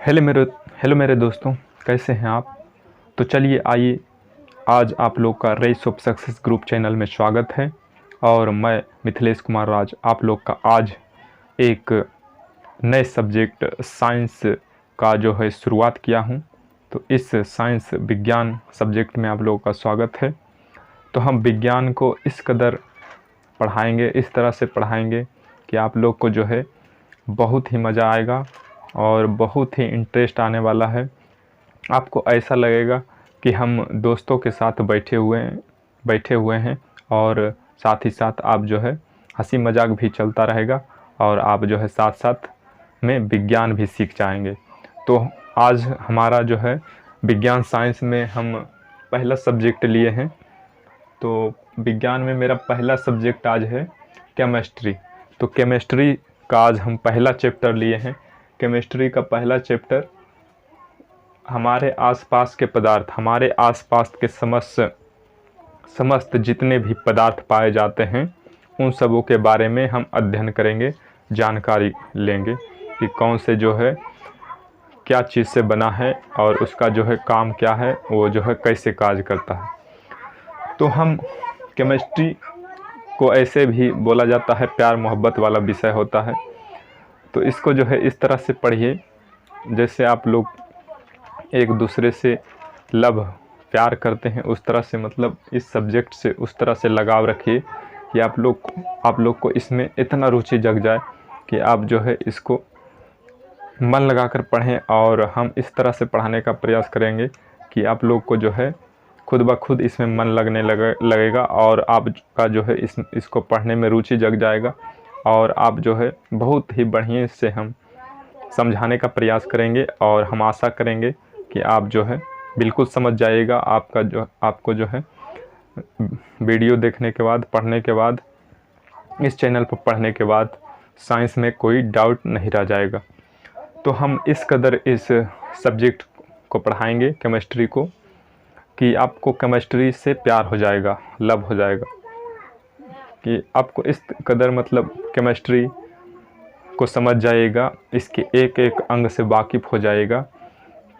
Hello मेरे दोस्तों, कैसे हैं आप। तो चलिए आइए, आज आप लोग का race of success group channel में स्वागत है। और मैं मिथिलेश कुमार राज आप लोग का आज एक नए सब्जेक्ट साइंस का जो है शुरुआत किया हूं। तो इस साइंस विज्ञान सब्जेक्ट में आप लोगों का स्वागत है। तो हम विज्ञान को इस कदर पढ़ाएंगे, इस तरह से पढ़ाएंगे कि आप लोग को जो है बहुत ही मज़ा आएगा और बहुत ही इंटरेस्ट आने वाला है। आपको ऐसा लगेगा कि हम दोस्तों के साथ बैठे हुए हैं और साथ ही साथ आप जो है हंसी मजाक भी चलता रहेगा और आप जो है साथ साथ में विज्ञान भी सीख जाएंगे। तो आज हमारा जो है विज्ञान साइंस में हम पहला सब्जेक्ट लिए हैं। तो विज्ञान में मेरा पहला सब्जेक्ट आज है केमिस्ट्री। तो केमिस्ट्री का आज हम पहला चैप्टर लिए हैं। केमिस्ट्री का पहला चैप्टर हमारे आसपास के पदार्थ, हमारे आसपास के समस्त जितने भी पदार्थ पाए जाते हैं उन सबों के बारे में हम अध्ययन करेंगे, जानकारी लेंगे कि कौन से जो है क्या चीज़ से बना है और उसका जो है काम क्या है, वो जो है कैसे कार्य करता है। तो हम केमिस्ट्री को ऐसे भी बोला जाता है, प्यार मोहब्बत वाला विषय होता है। तो इसको जो है इस तरह से पढ़िए जैसे आप लोग एक दूसरे से लव प्यार करते हैं, उस तरह से मतलब इस सब्जेक्ट से उस तरह से लगाव रखिए कि आप लोग को इसमें इतना रुचि जग जाए कि आप जो है इसको मन लगाकर पढ़ें। और हम इस तरह से पढ़ाने का प्रयास करेंगे कि आप लोग को जो है खुद ब खुद इसमें मन लगेगा और आपका जो है इसको पढ़ने में रुचि जग जाएगा और आप जो है बहुत ही बढ़िया से हम समझाने का प्रयास करेंगे। और हम आशा करेंगे कि आप जो है बिल्कुल समझ जाइएगा। आपको जो है वीडियो देखने के बाद, पढ़ने के बाद, इस चैनल पर पढ़ने के बाद साइंस में कोई डाउट नहीं रह जाएगा। तो हम इस कदर इस सब्जेक्ट को पढ़ाएंगे केमिस्ट्री को कि आपको केमिस्ट्री से प्यार हो जाएगा, लव हो जाएगा, कि आपको इस कदर मतलब केमिस्ट्री को समझ जाइएगा, इसके एक एक अंग से वाकिफ़ हो जाएगा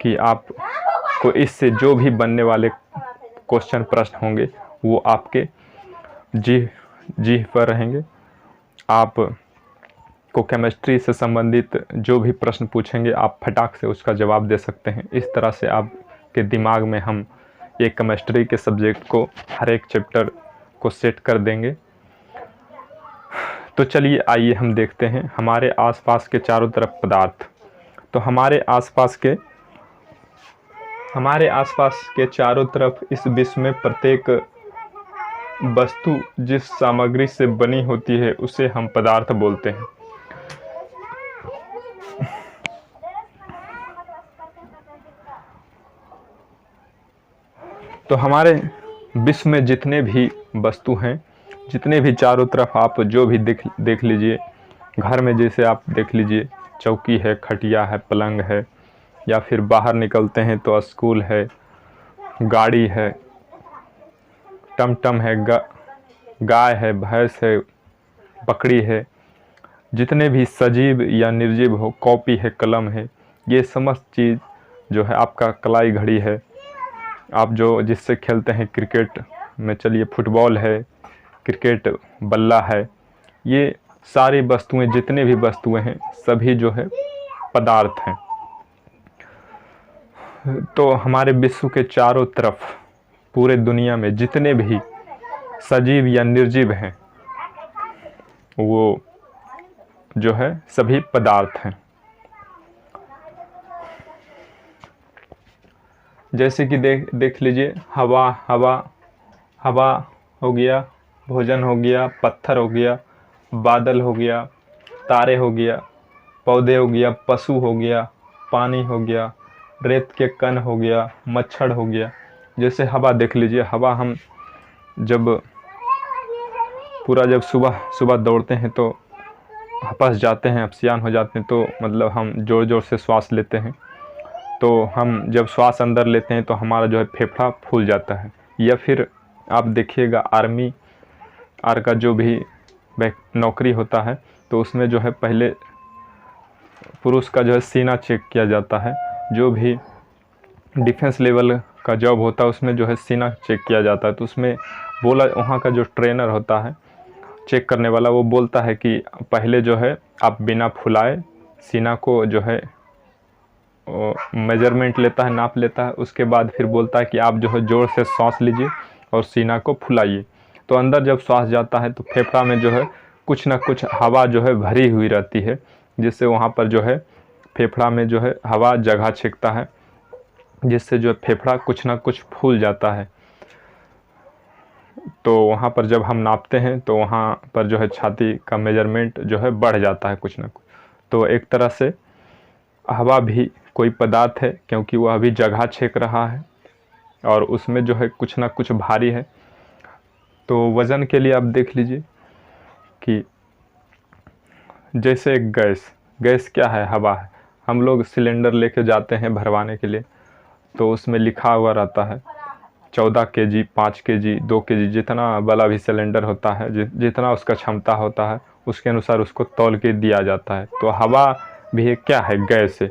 कि आपको इससे जो भी बनने वाले क्वेश्चन प्रश्न होंगे वो आपके जी पर रहेंगे। आप को केमिस्ट्री से संबंधित जो भी प्रश्न पूछेंगे आप फटाक से उसका जवाब दे सकते हैं। इस तरह से आपके दिमाग में हम एक केमिस्ट्री के सब्जेक्ट को हर एक चैप्टर को सेट कर देंगे। तो चलिए आइए हम देखते हैं हमारे आसपास के चारों तरफ पदार्थ। तो हमारे आसपास के चारों तरफ इस विश्व में प्रत्येक वस्तु जिस सामग्री से बनी होती है उसे हम पदार्थ बोलते हैं। तो हमारे विश्व में जितने भी वस्तु हैं, जितने भी चारों तरफ आप जो भी देख लीजिए, घर में जैसे आप देख लीजिए चौकी है, खटिया है, पलंग है, या फिर बाहर निकलते हैं तो स्कूल है, गाड़ी है, टमटम है, गाय है, भैंस है, बकरी है, जितने भी सजीव या निर्जीव हो, कॉपी है, कलम है, ये समस्त चीज़ जो है, आपका कलाई घड़ी है, आप जो जिससे खेलते हैं क्रिकेट में, चलिए फुटबॉल है, क्रिकेट बल्ला है, ये सारी वस्तुएं, जितने भी वस्तुएं हैं सभी जो है पदार्थ हैं। तो हमारे विश्व के चारों तरफ पूरे दुनिया में जितने भी सजीव या निर्जीव हैं वो जो है सभी पदार्थ हैं। जैसे कि देख लीजिए हवा हो गया, भोजन हो गया, पत्थर हो गया, बादल हो गया, तारे हो गया, पौधे हो गया, पशु हो गया, पानी हो गया, रेत के कण हो गया, मच्छर हो गया। जैसे हवा देख लीजिए, हवा हम जब सुबह दौड़ते हैं तो हपस जाते हैं, अपसियान हो जाते हैं, तो मतलब हम ज़ोर ज़ोर से श्वास लेते हैं। तो हम जब श्वास अंदर लेते हैं तो हमारा जो है फेफड़ा फूल जाता है। या फिर आप देखिएगा आर्मी का जो भी नौकरी होता है तो उसमें जो है पहले पुरुष का जो है सीना चेक किया जाता है। जो भी डिफेंस लेवल का जॉब होता है उसमें जो है सीना चेक किया जाता है। तो उसमें बोला, वहाँ का जो ट्रेनर होता है चेक करने वाला, वो बोलता है कि पहले जो है आप बिना फुलाए सीना को जो है मेजरमेंट लेता है, नाप लेता है। उसके बाद फिर बोलता है कि आप जो है ज़ोर से सांस लीजिए और सीना को फुलाइए। तो अंदर जब सांस जाता है तो फेफड़ा में जो है कुछ ना कुछ हवा जो है भरी हुई रहती है, जिससे वहाँ पर जो है फेफड़ा में जो है हवा जगह छेकता है, जिससे जो फेफड़ा कुछ ना कुछ फूल जाता है। तो वहाँ पर जब हम नापते हैं तो वहाँ पर जो है छाती का मेजरमेंट जो है बढ़ जाता है कुछ ना कुछ। तो एक तरह से हवा भी कोई पदार्थ है, क्योंकि वह अभी जगह छेक रहा है और उसमें जो है कुछ ना कुछ भारी है। तो वज़न के लिए आप देख लीजिए कि जैसे गैस क्या है, हवा है। हम लोग सिलेंडर लेके जाते हैं भरवाने के लिए, तो उसमें लिखा हुआ रहता है 14 केजी, 5 केजी, 2 केजी, जितना वाला भी सिलेंडर होता है, जितना उसका क्षमता होता है उसके अनुसार उसको तौल के दिया जाता है। तो हवा भी एक क्या है, गैस है।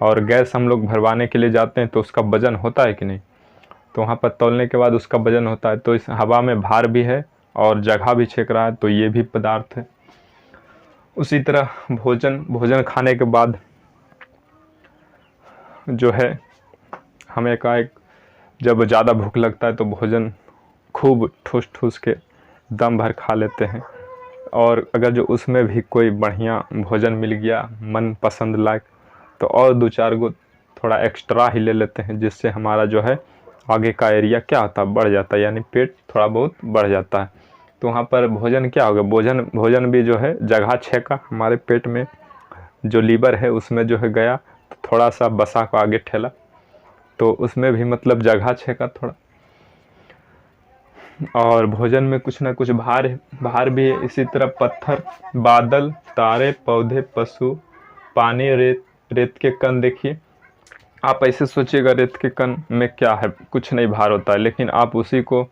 और गैस हम लोग भरवाने के लिए जाते हैं तो उसका वज़न होता है कि नहीं, तो वहाँ पर तौलने के बाद उसका वज़न होता है। तो इस हवा में भार भी है और जगह भी छेक रहा है, तो ये भी पदार्थ है। उसी तरह भोजन खाने के बाद जो है हमें एकाएक जब ज़्यादा भूख लगता है तो भोजन खूब ठूस के दम भर खा लेते हैं। और अगर जो उसमें भी कोई बढ़िया भोजन मिल गया मन पसंद लायक, तो और 2-4 गो थोड़ा एक्स्ट्रा ही ले लेते हैं, जिससे हमारा जो है आगे का एरिया क्या होता है, बढ़ जाता है, यानी पेट थोड़ा बहुत बढ़ जाता है। तो वहाँ पर भोजन क्या होगा, भोजन भी जो है जगह छेका हमारे पेट में, जो लीवर है उसमें जो है गया, तो थोड़ा सा बसा को आगे ठेला, तो उसमें भी मतलब जगह छेका थोड़ा। और भोजन में कुछ ना कुछ भार भी है। इसी तरह पत्थर, बादल, तारे, पौधे, पशु, पानी, रेत के कण। देखिए, आप ऐसे सोचिएगा रेत के कण में क्या है, कुछ नहीं भार होता है, लेकिन आप उसी को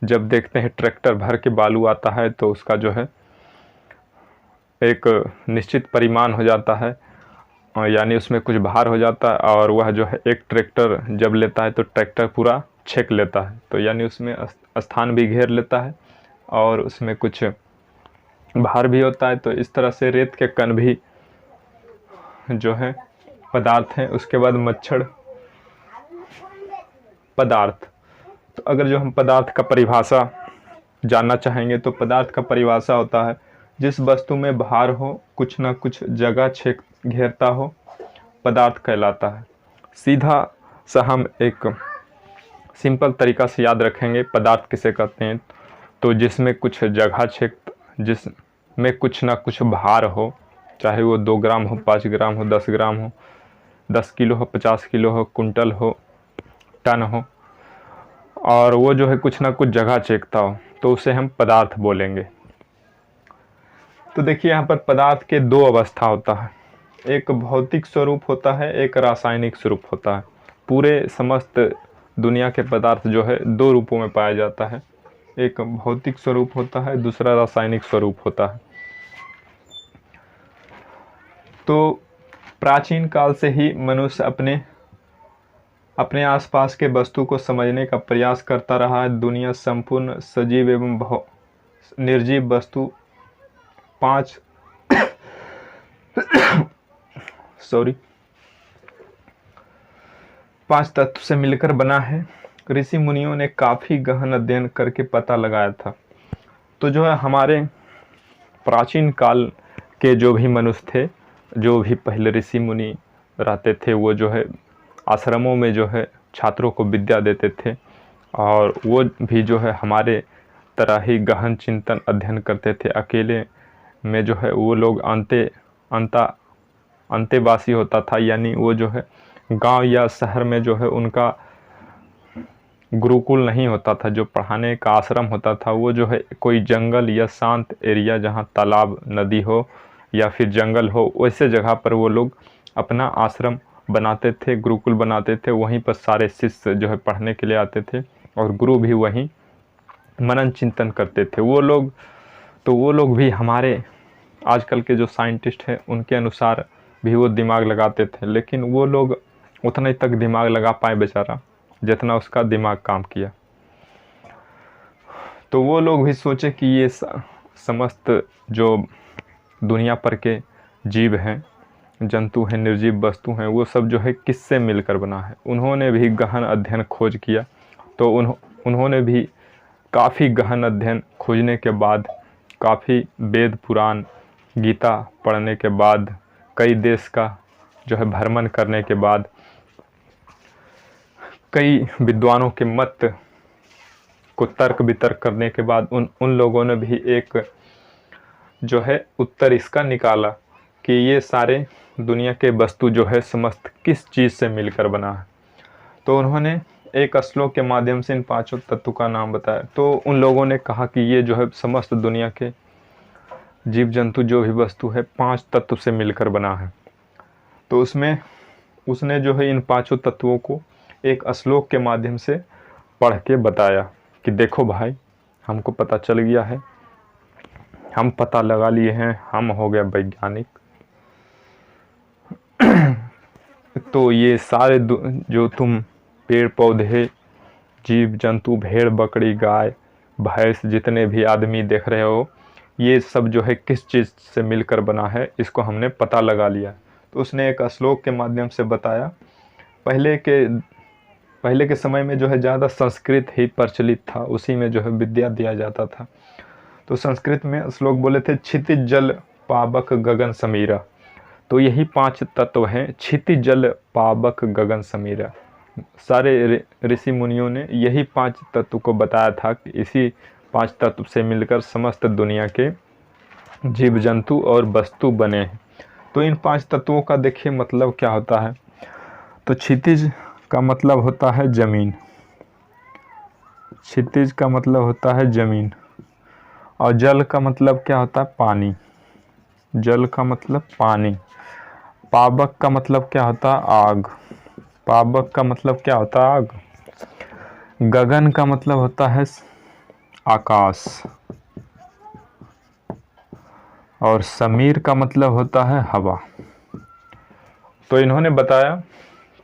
जब देखते हैं ट्रैक्टर भर के बालू आता है तो उसका जो है एक निश्चित परिमाण हो जाता है, यानी उसमें कुछ भार हो जाता है। और वह जो है एक ट्रैक्टर जब लेता है तो ट्रैक्टर पूरा छेक लेता है, तो यानी उसमें स्थान भी घेर लेता है और उसमें कुछ भार भी होता है। तो इस तरह से रेत के कण भी जो है पदार्थ हैं। उसके बाद मच्छर, पदार्थ। तो अगर जो हम पदार्थ का परिभाषा जानना चाहेंगे तो पदार्थ का परिभाषा होता है जिस वस्तु में भार हो, कुछ ना कुछ जगह छेक घेरता हो, पदार्थ कहलाता है। सीधा सा हम एक सिंपल तरीका से याद रखेंगे पदार्थ किसे कहते हैं, तो जिसमें कुछ जगह छेक, जिसमें कुछ ना कुछ भार हो, चाहे वो 2 ग्राम हो, 5 ग्राम हो, 10 ग्राम हो, 10 किलो हो, 50 किलो हो, कुंटल हो, टन हो, और वो जो है कुछ ना कुछ जगह छेकता हो, तो उसे हम पदार्थ बोलेंगे। तो देखिए यहाँ पर पदार्थ के 2 अवस्था होता है, एक भौतिक स्वरूप होता है, एक रासायनिक स्वरूप होता है। पूरे समस्त दुनिया के पदार्थ जो है 2 रूपों में पाया जाता है, एक भौतिक स्वरूप होता है, दूसरा रासायनिक स्वरूप होता है। तो प्राचीन काल से ही मनुष्य अपने आसपास के वस्तु को समझने का प्रयास करता रहा है। दुनिया संपूर्ण सजीव एवं निर्जीव वस्तु 5 तत्व से मिलकर बना है। ऋषि मुनियों ने काफ़ी गहन अध्ययन करके पता लगाया था। तो जो है हमारे प्राचीन काल के जो भी मनुष्य थे, जो भी पहले ऋषि मुनि रहते थे, वो जो है आश्रमों में जो है छात्रों को विद्या देते थे, और वो भी जो है हमारे तरह ही गहन चिंतन अध्ययन करते थे। अकेले में जो है वो लोग अंतेवासी होता था, यानी वो जो है गांव या शहर में जो है उनका गुरुकुल नहीं होता था, जो पढ़ाने का आश्रम होता था वो जो है कोई जंगल या शांत एरिया जहां तालाब, नदी हो या फिर जंगल हो, वैसे जगह पर वो लोग अपना आश्रम बनाते थे, गुरुकुल बनाते थे। वहीं पर सारे शिष्य जो है पढ़ने के लिए आते थे और गुरु भी वहीं मनन चिंतन करते थे। वो लोग भी हमारे आजकल के जो साइंटिस्ट हैं उनके अनुसार भी वो दिमाग लगाते थे, लेकिन वो लोग उतना ही तक दिमाग लगा पाए बेचारा जितना उसका दिमाग काम किया। तो वो लोग भी सोचे कि ये समस्त जो दुनिया पर के जीव हैं, जंतु हैं, निर्जीव वस्तु हैं, वो सब जो है किससे मिलकर बना है। उन्होंने भी गहन अध्ययन खोज किया। तो उन्होंने भी काफ़ी गहन अध्ययन खोजने के बाद, काफ़ी वेद पुराण गीता पढ़ने के बाद, कई देश का जो है भ्रमण करने के बाद, कई विद्वानों के मत को तर्क वितर्क करने के बाद उन लोगों ने भी एक जो है उत्तर इसका निकाला कि ये सारे दुनिया के वस्तु जो है समस्त किस चीज़ से मिलकर बना है। तो उन्होंने एक श्लोक के माध्यम से इन पांचों तत्व का नाम बताया। तो उन लोगों ने कहा कि ये जो है समस्त दुनिया के जीव जंतु जो भी वस्तु है 5 तत्व से मिलकर बना है। तो उसने जो है इन पांचों तत्वों को एक श्लोक के माध्यम से पढ़ के बताया कि देखो भाई, हमको पता चल गया है, हम पता लगा लिए हैं, हम हो गए वैज्ञानिक। तो ये सारे जो तुम पेड़ पौधे, जीव जंतु, भेड़ बकरी, गाय भैंस, जितने भी आदमी देख रहे हो, ये सब जो है किस चीज़ से मिलकर बना है, इसको हमने पता लगा लिया। तो उसने एक श्लोक के माध्यम से बताया। पहले के समय में जो है ज़्यादा संस्कृत ही प्रचलित था, उसी में जो है विद्या दिया जाता था। तो संस्कृत में श्लोक बोले थे, क्षितिज जल पावक गगन समीरा। तो यही 5 तत्व हैं, क्षितिज जल पावक गगन समीरा। सारे ऋषि मुनियों ने यही 5 तत्व को बताया था कि इसी 5 तत्व से मिलकर समस्त दुनिया के जीव जंतु और वस्तु बने हैं। तो इन 5 तत्वों का देखिए मतलब क्या होता है। तो क्षितिज का मतलब होता है जमीन, क्षितिज का मतलब होता है जमीन। और जल का मतलब क्या होता है, पानी, जल का मतलब पानी। पावक का मतलब क्या होता है, आग, पावक का मतलब क्या होता है, आग। गगन का मतलब होता है आकाश, और समीर का मतलब होता है हवा। तो इन्होंने बताया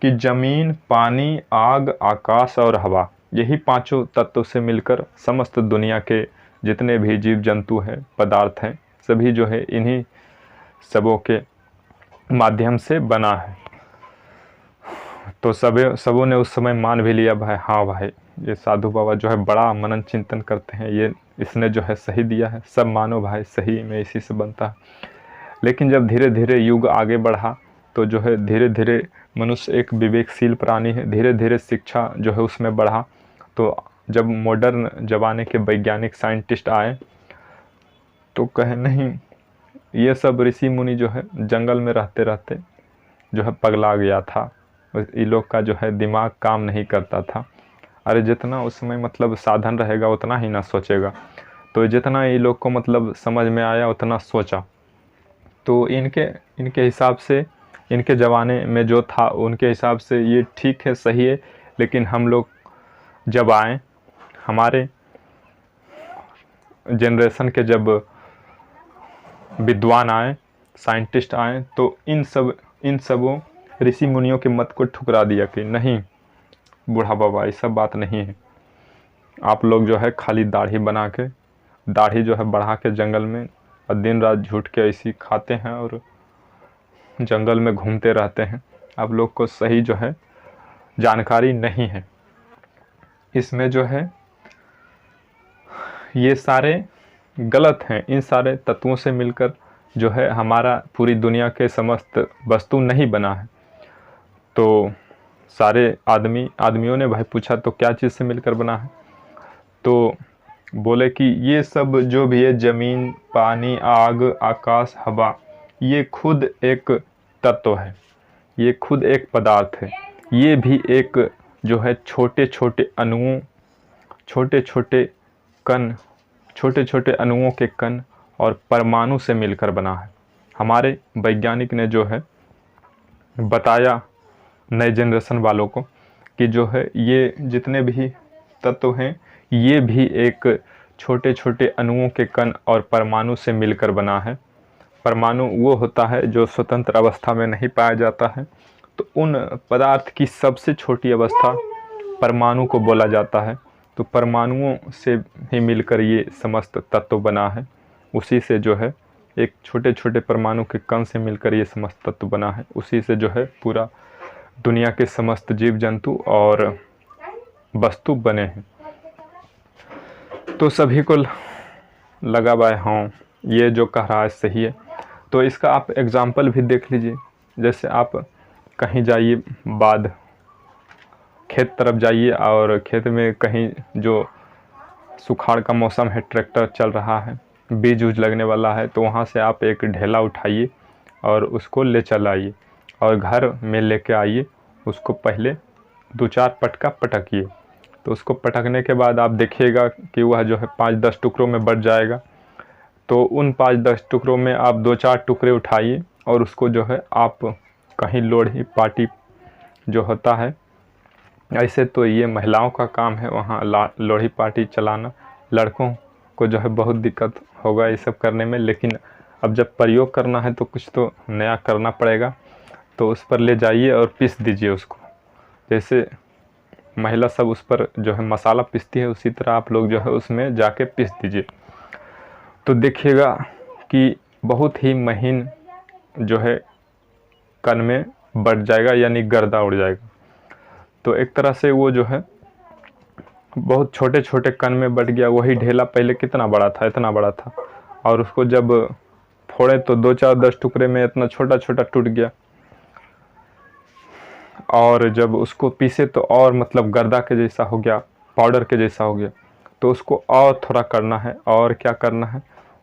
कि जमीन, पानी, आग, आकाश और हवा, यही 5 तत्वों से मिलकर समस्त दुनिया के जितने भी जीव जंतु हैं, पदार्थ हैं, सभी जो है इन्हीं सबों के माध्यम से बना है। तो सबों ने उस समय मान भी लिया, भाई हाँ भाई, ये साधु बाबा जो है बड़ा मनन चिंतन करते हैं, ये इसने जो है सही दिया है, सब मानो भाई, सही में इसी से बनता है। लेकिन जब धीरे धीरे युग आगे बढ़ा, तो जो है धीरे धीरे मनुष्य एक विवेकशील प्राणी है, धीरे धीरे शिक्षा जो है उसमें बढ़ा। तो जब मॉडर्न ज़माने के वैज्ञानिक साइंटिस्ट आए, तो कहे नहीं, ये सब ऋषि मुनि जो है जंगल में रहते रहते जो है पगला गया था, ये लोग का जो है दिमाग काम नहीं करता था। अरे जितना उसमें मतलब साधन रहेगा उतना ही ना सोचेगा। तो जितना ये लोग को मतलब समझ में आया उतना सोचा। तो इनके हिसाब से, इनके ज़माने में जो था उनके हिसाब से ये ठीक है, सही है। लेकिन हम लोग जब आए, हमारे जनरेशन के जब विद्वान आए, साइंटिस्ट आए, तो इन सबों ऋषि मुनियों के मत को ठुकरा दिया कि नहीं बूढ़ा बाबा, ये सब बात नहीं है। आप लोग जो है खाली दाढ़ी बना के, दाढ़ी जो है बढ़ा के जंगल में और दिन रात झूठ के ऐसी खाते हैं और जंगल में घूमते रहते हैं। आप लोग को सही जो है जानकारी नहीं है। इसमें जो है ये सारे गलत हैं। इन सारे तत्वों से मिलकर जो है हमारा पूरी दुनिया के समस्त वस्तु नहीं बना है। तो सारे आदमियों ने भाई पूछा, तो क्या चीज़ से मिलकर बना है? तो बोले कि ये सब जो भी है, ज़मीन, पानी, आग, आकाश, हवा, ये खुद एक तत्व है, ये खुद एक पदार्थ है। ये भी एक जो है छोटे छोटे अणुओं, छोटे छोटे कण, छोटे छोटे अणुओं के कण और परमाणु से मिलकर बना है। हमारे वैज्ञानिक ने जो है बताया नए जनरेशन वालों को कि जो है ये जितने भी तत्व हैं, ये भी एक छोटे छोटे अणुओं के कण और परमाणु से मिलकर बना है। परमाणु वो होता है जो स्वतंत्र अवस्था में नहीं पाया जाता है। तो उन पदार्थ की सबसे छोटी अवस्था परमाणु को बोला जाता है। तो परमाणुओं से ही मिलकर ये समस्त तत्व बना है। उसी से जो है एक छोटे छोटे परमाणु के कण से मिलकर ये समस्त तत्व बना है। उसी से जो है पूरा दुनिया के समस्त जीव जंतु और वस्तु बने हैं। तो सभी को लगा भाई हाँ ये जो कह रहा है सही है। तो इसका आप एग्जाम्पल भी देख लीजिए। जैसे आप कहीं जाइए, बाद खेत तरफ जाइए और खेत में कहीं जो सुखाड़ का मौसम है, ट्रैक्टर चल रहा है, बीज उज लगने वाला है, तो वहाँ से आप एक ढेला उठाइए और उसको ले चल आइए और घर में लेके आइए। उसको पहले 2-4 पटका पटकिए। तो उसको पटकने के बाद आप देखिएगा कि वह जो है 5-10 टुकड़ों में बढ़ जाएगा। तो उन 5-10 टुकड़ों में आप 2-4 टुकड़े उठाइए और उसको जो है आप कहीं लोढ़ी पाटी जो होता है, ऐसे तो ये महिलाओं का काम है वहाँ लोढ़ी पाटी चलाना, लड़कों को जो है बहुत दिक्कत होगा ये सब करने में। लेकिन अब जब प्रयोग करना है तो कुछ तो नया करना पड़ेगा। तो उस पर ले जाइए और पीस दीजिए उसको। जैसे महिला सब उस पर जो है मसाला पीसती है, उसी तरह आप लोग जो है उसमें जाके पीस दीजिए। तो देखिएगा कि बहुत ही महीन जो है कण में बढ़ जाएगा, यानी गर्दा उड़ जाएगा। तो एक तरह से वो जो है बहुत छोटे छोटे कण में बढ़ गया। वही ढेला पहले कितना बड़ा था, इतना बड़ा था, और उसको जब फोड़े तो 2-4-10 टुकड़े में इतना छोटा छोटा टूट गया। और जब उसको पीसे तो और मतलब गर्दा के जैसा हो गया, पाउडर के जैसा हो गया। तो उसको और थोड़ा करना है, और क्या करना है,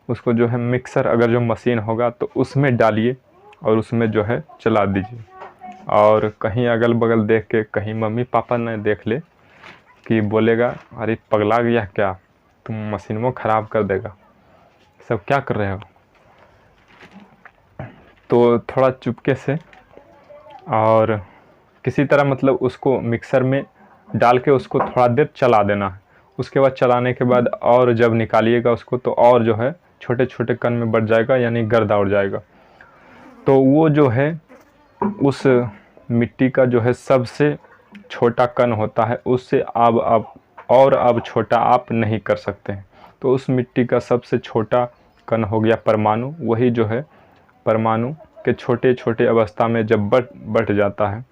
उसको जो है मिक्सर अगर जो मशीन होगा तो उसमें डालिए और उसमें जो है चला दीजिए। और कहीं अगल बगल देख के कहीं मम्मी पापा ने देख ले कि बोलेगा अरे पगला गया क्या, तुम मशीन में ख़राब कर देगा, सब क्या कर रहे हो। तो थोड़ा चुपके से और किसी तरह मतलब उसको मिक्सर में डाल के उसको थोड़ा देर चला देना है। उसके बाद चलाने के बाद और जब निकालिएगा उसको तो और जो है छोटे छोटे कण में बढ़ जाएगा, यानी गर्दा उड़ जाएगा। तो वो जो है उस मिट्टी का जो है सबसे छोटा कण होता है, उससे अब छोटा आप नहीं कर सकते हैं। तो उस मिट्टी का सबसे छोटा कण हो गया परमाणु। वही जो है परमाणु के छोटे छोटे अवस्था में जब बढ़ जाता है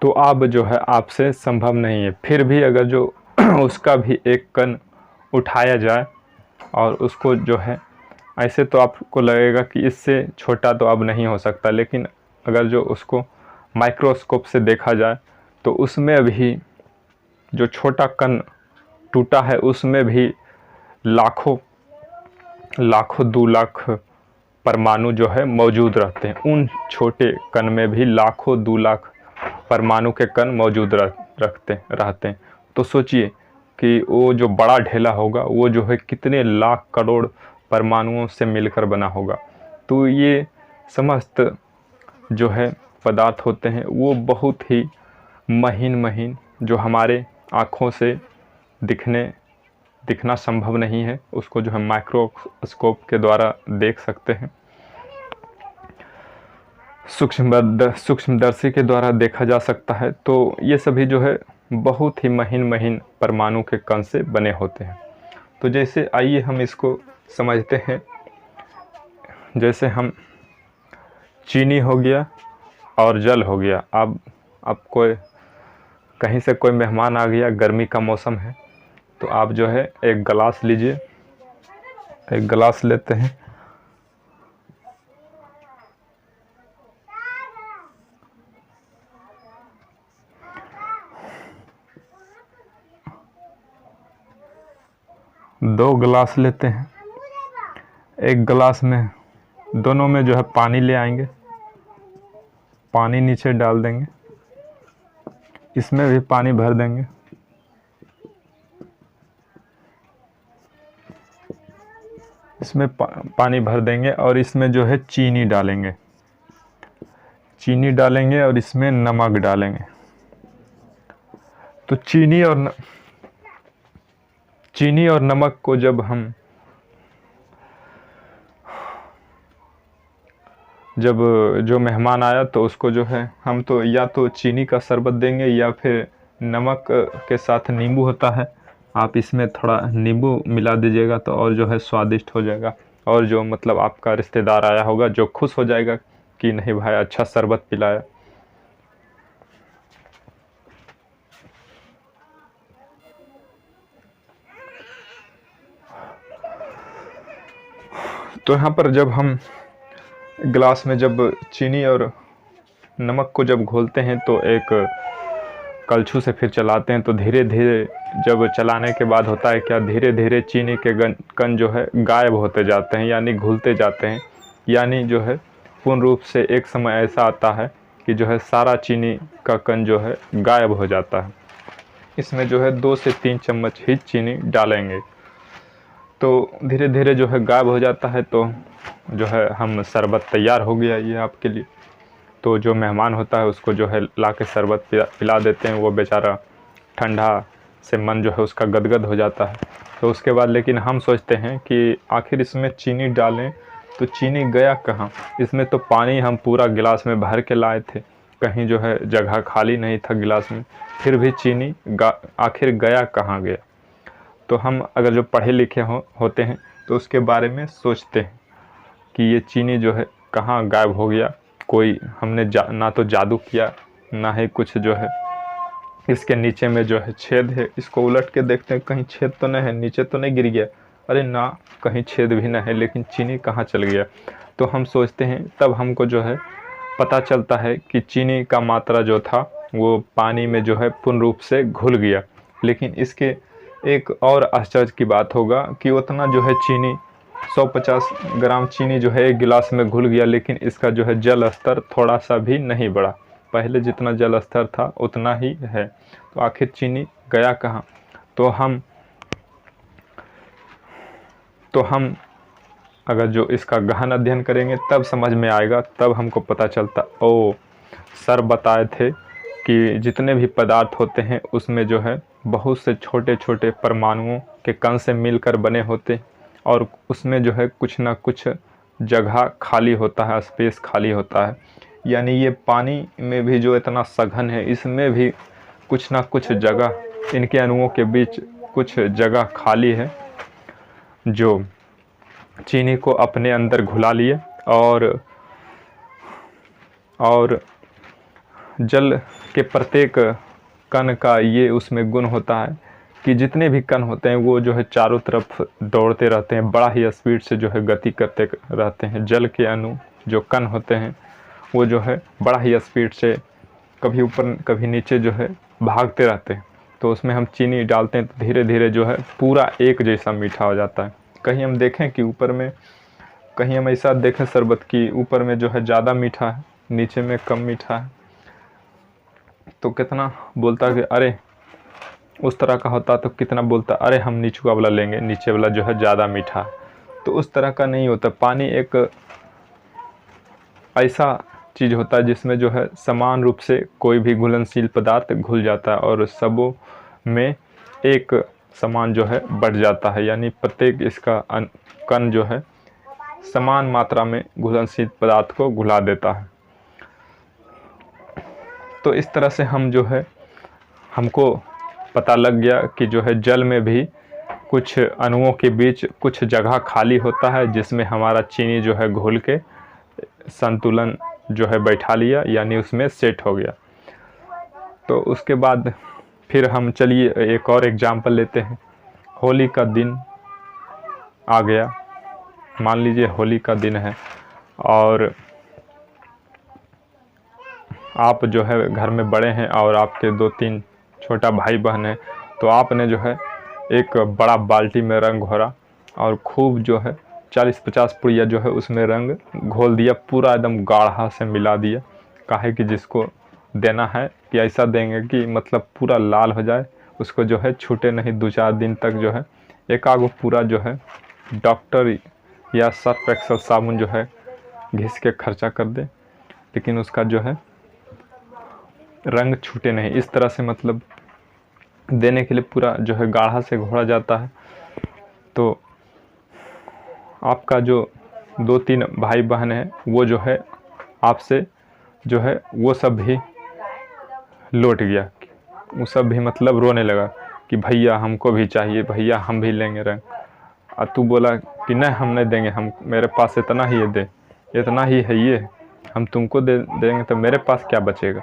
तो अब जो है आपसे संभव नहीं है। फिर भी अगर जो उसका भी एक कण उठाया जाए और उसको जो है ऐसे, तो आपको लगेगा कि इससे छोटा तो अब नहीं हो सकता। लेकिन अगर जो उसको माइक्रोस्कोप से देखा जाए तो उसमें भी जो छोटा कण टूटा है उसमें भी लाखों 2 लाख परमाणु जो है मौजूद रहते हैं। उन छोटे कण में भी लाखों 2 लाख परमाणु के कण मौजूद रहते हैं। तो सोचिए कि वो जो बड़ा ढेला होगा वो जो है कितने लाख करोड़ परमाणुओं से मिलकर बना होगा। तो ये समस्त जो है पदार्थ होते हैं वो बहुत ही महीन जो हमारे आँखों से दिखना संभव नहीं है, उसको जो है माइक्रोस्कोप के द्वारा देख सकते हैं, सूक्ष्मदर्शी के द्वारा देखा जा सकता है। तो ये सभी जो है बहुत ही महीन परमाणु के कण से बने होते हैं। तो जैसे आइए हम इसको समझते हैं। जैसे हम चीनी हो गया और जल हो गया। अब कोई कहीं से कोई मेहमान आ गया, गर्मी का मौसम है, तो आप जो है एक गिलास लीजिए, एक गिलास लेते हैं, दो गिलास लेते हैं। एक गिलास में दोनों में जो है पानी ले आएंगे, पानी नीचे डाल देंगे, इसमें भी पानी भर देंगे, इसमें पानी भर देंगे और इसमें जो है चीनी डालेंगे और इसमें नमक डालेंगे। तो चीनी और नमक को जब हम जब जो मेहमान आया तो उसको जो है हम तो या तो चीनी का शरबत देंगे या फिर नमक के साथ नींबू होता है, आप इसमें थोड़ा नींबू मिला दीजिएगा तो और जो है स्वादिष्ट हो जाएगा। और जो मतलब आपका रिश्तेदार आया होगा जो खुश हो जाएगा कि नहीं भाई अच्छा शरबत पिलाया। तो यहाँ पर जब हम गिलास में जब चीनी और नमक को जब घोलते हैं तो एक कलछू से फिर चलाते हैं, तो धीरे धीरे जब चलाने के बाद होता है क्या, धीरे धीरे चीनी के कण जो है गायब होते जाते हैं, यानी घुलते जाते हैं। यानी जो है पूर्ण रूप से एक समय ऐसा आता है कि जो है सारा चीनी का कण जो है गायब हो जाता है। इसमें जो है 2 से 3 चम्मच ही चीनी डालेंगे तो धीरे धीरे जो है गायब हो जाता है। तो जो है हम शरबत तैयार हो गया ये आपके लिए। तो जो मेहमान होता है उसको जो है ला के शरबत पिला देते हैं, वो बेचारा ठंडा से मन जो है उसका गदगद हो जाता है। तो उसके बाद लेकिन हम सोचते हैं कि आखिर इसमें चीनी डालें तो चीनी गया कहाँ, इसमें तो पानी हम पूरा गिलास में भर के लाए थे, कहीं जो है जगह खाली नहीं था गिलास में, फिर भी चीनी आखिर गया कहाँ गया। तो हम अगर जो पढ़े लिखे होते हैं तो उसके बारे में सोचते हैं कि ये चीनी जो है कहाँ गायब हो गया। कोई हमने ना तो जादू किया ना ही कुछ जो है इसके नीचे में जो है छेद है, इसको उलट के देखते हैं कहीं छेद तो नहीं है, नीचे तो नहीं गिर गया, अरे ना कहीं छेद भी नहीं है, लेकिन चीनी कहाँ चल गया। तो हम सोचते हैं, तब हमको जो है पता चलता है कि चीनी का मात्रा जो था वो पानी में जो है पूर्ण रूप से घुल गया। लेकिन इसके एक और आश्चर्य की बात होगा कि उतना जो है चीनी 150 ग्राम चीनी जो है एक गिलास में घुल गया, लेकिन इसका जो है जल स्तर थोड़ा सा भी नहीं बढ़ा, पहले जितना जल स्तर था उतना ही है। तो आखिर चीनी गया कहाँ। तो हम अगर जो इसका गहन अध्ययन करेंगे तब समझ में आएगा, तब हमको पता चलता ओ सर बताए थे कि जितने भी पदार्थ होते हैं उसमें जो है बहुत से छोटे छोटे परमाणुओं के कण से मिलकर बने होते, और उसमें जो है कुछ ना कुछ जगह खाली होता है, स्पेस खाली होता है। यानी ये पानी में भी जो इतना सघन है इसमें भी कुछ ना कुछ जगह, इनके अणुओं के बीच कुछ जगह खाली है जो चीनी को अपने अंदर घुला लिए। और जल के प्रत्येक कण का ये उसमें गुण होता है कि जितने भी कण होते हैं वो जो है चारों तरफ दौड़ते रहते हैं, बड़ा ही स्पीड से जो है गति करते रहते हैं। जल के अणु जो कण होते हैं वो जो है बड़ा ही स्पीड से कभी ऊपर कभी नीचे जो है भागते रहते हैं। तो उसमें हम चीनी डालते हैं तो धीरे धीरे जो है पूरा एक जैसा मीठा हो जाता है। कहीं हम देखें कि ऊपर में, कहीं हम ऐसा देखें शरबत की ऊपर में जो है ज़्यादा मीठा है, नीचे में कम मीठा है, तो कितना बोलता कि अरे उस तरह का होता तो कितना बोलता अरे हम नीचे वाला लेंगे, नीचे वाला जो है ज़्यादा मीठा। तो उस तरह का नहीं होता। पानी एक ऐसा चीज़ होता है जिसमें जो है समान रूप से कोई भी घुलनशील पदार्थ घुल जाता है और सबों में एक समान जो है बढ़ जाता है, यानी प्रत्येक इसका कण जो है समान मात्रा में घुलनशील पदार्थ को घुला देता है। तो इस तरह से हम जो है हमको पता लग गया कि जो है जल में भी कुछ अणुओं के बीच कुछ जगह खाली होता है जिसमें हमारा चीनी जो है घुल के संतुलन जो है बैठा लिया, यानी उसमें सेट हो गया। तो उसके बाद फिर हम चलिए एक और एग्जाम्पल लेते हैं। होली का दिन आ गया, मान लीजिए होली का दिन है और आप जो है घर में बड़े हैं और आपके 2-3 छोटा भाई बहन है, तो आपने जो है एक बड़ा बाल्टी में रंग घोरा और खूब जो है 40-50 पुड़िया जो है उसमें रंग घोल दिया, पूरा एकदम गाढ़ा से मिला दिया। काहे कि जिसको देना है कि ऐसा देंगे कि मतलब पूरा लाल हो जाए, उसको जो है छूटे नहीं, 2-4 दिन तक जो है एक आगो पूरा जो है डॉक्टर या सर्फ एक्सेल साबुन जो है घिस के खर्चा कर दे, लेकिन उसका जो है रंग छूटे नहीं। इस तरह से मतलब देने के लिए पूरा जो है गाढ़ा से घोड़ा जाता है। तो आपका जो 2-3 भाई बहन है वो जो है आपसे जो है वो सब भी लौट गया। वो सब भी मतलब रोने लगा कि भैया हमको भी चाहिए, भैया हम भी लेंगे रंग। और तू बोला कि नहीं हम नहीं देंगे, हम मेरे पास इतना ही है, दे इतना ही है ये, हम तुमको दे देंगे तो मेरे पास क्या बचेगा।